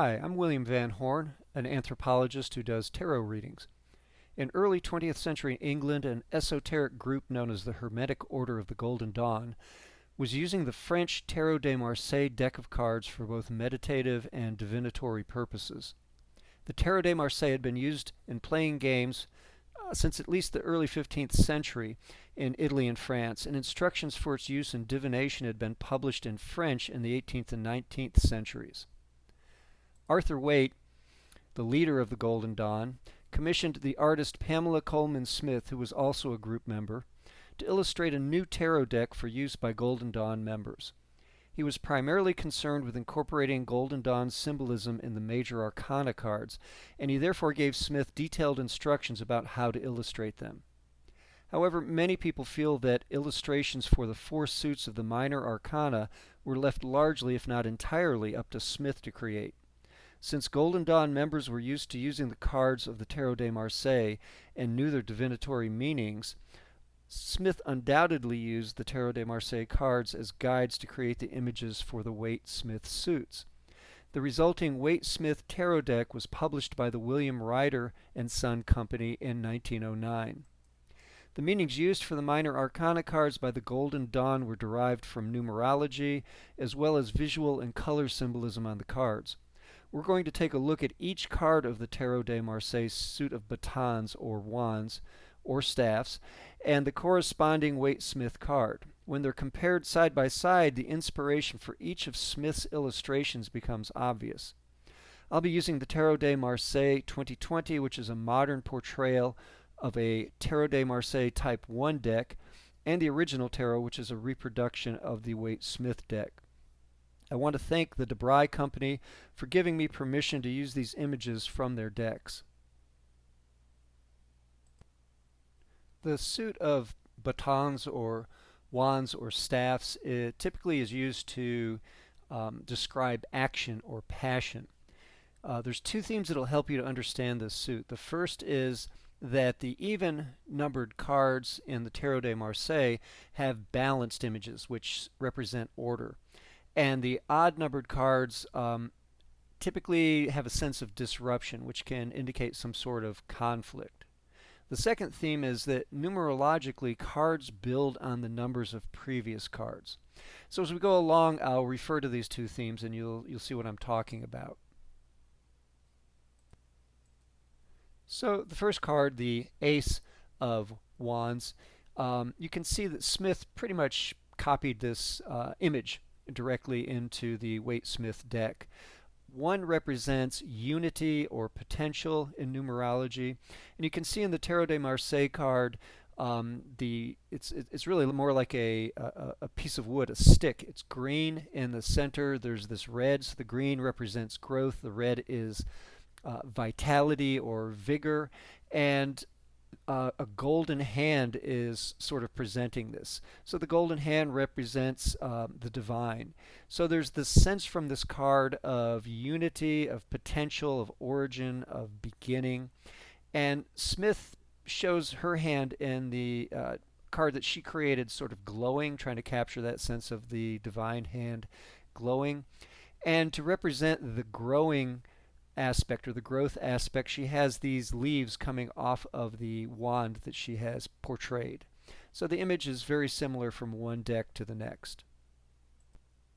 Hi, I'm William Van Horn, an anthropologist who does tarot readings. In early 20th century England, an esoteric group known as the Hermetic Order of the Golden Dawn was using the French Tarot de Marseille deck of cards for both meditative and divinatory purposes. The Tarot de Marseille had been used in playing games since at least the early 15th century in Italy and France, and instructions for its use in divination had been published in French in the 18th and 19th centuries. Arthur Waite, the leader of the Golden Dawn, commissioned the artist Pamela Coleman Smith, who was also a group member, to illustrate a new tarot deck for use by Golden Dawn members. He was primarily concerned with incorporating Golden Dawn's symbolism in the major arcana cards, and he therefore gave Smith detailed instructions about how to illustrate them. However, many people feel that illustrations for the four suits of the minor arcana were left largely, if not entirely, up to Smith to create. Since Golden Dawn members were used to using the cards of the Tarot de Marseille and knew their divinatory meanings, Smith undoubtedly used the Tarot de Marseille cards as guides to create the images for the Waite-Smith suits. The resulting Waite-Smith tarot deck was published by the William Ryder and Son Company in 1909. The meanings used for the minor arcana cards by the Golden Dawn were derived from numerology as well as visual and color symbolism on the cards. We're going to take a look at each card of the Tarot de Marseille suit of batons or wands or staffs and the corresponding Waite-Smith card. When they're compared side by side, the inspiration for each of Smith's illustrations becomes obvious. I'll be using the Tarot de Marseille 2020, which is a modern portrayal of a Tarot de Marseille Type 1 deck, and the original tarot, which is a reproduction of the Waite-Smith deck. I want to thank the DeBry Company for giving me permission to use these images from their decks. The suit of batons or wands or staffs typically is used to describe action or passion. There's two themes that will help you to understand this suit. The first is that the even numbered cards in the Tarot de Marseille have balanced images which represent order. And the odd-numbered cards typically have a sense of disruption, which can indicate some sort of conflict. The second theme is that numerologically, cards build on the numbers of previous cards. So as we go along, I'll refer to these two themes, and you'll see what I'm talking about. So the first card, the Ace of Wands, you can see that Smith pretty much copied this image directly into the Waite-Smith deck. One represents unity or potential in numerology, and you can see in the Tarot de Marseille card it's really more like a piece of wood, a stick. It's green in the center. There's this red, so the green represents growth. The red is vitality or vigor, and a golden hand is sort of presenting this. So the golden hand represents the divine. So there's this sense from this card of unity, of potential, of origin, of beginning. And Smith shows her hand in the card that she created sort of glowing, trying to capture that sense of the divine hand glowing. And to represent the growing aspect or the growth aspect, she has these leaves coming off of the wand that she has portrayed. So the image is very similar from one deck to the next.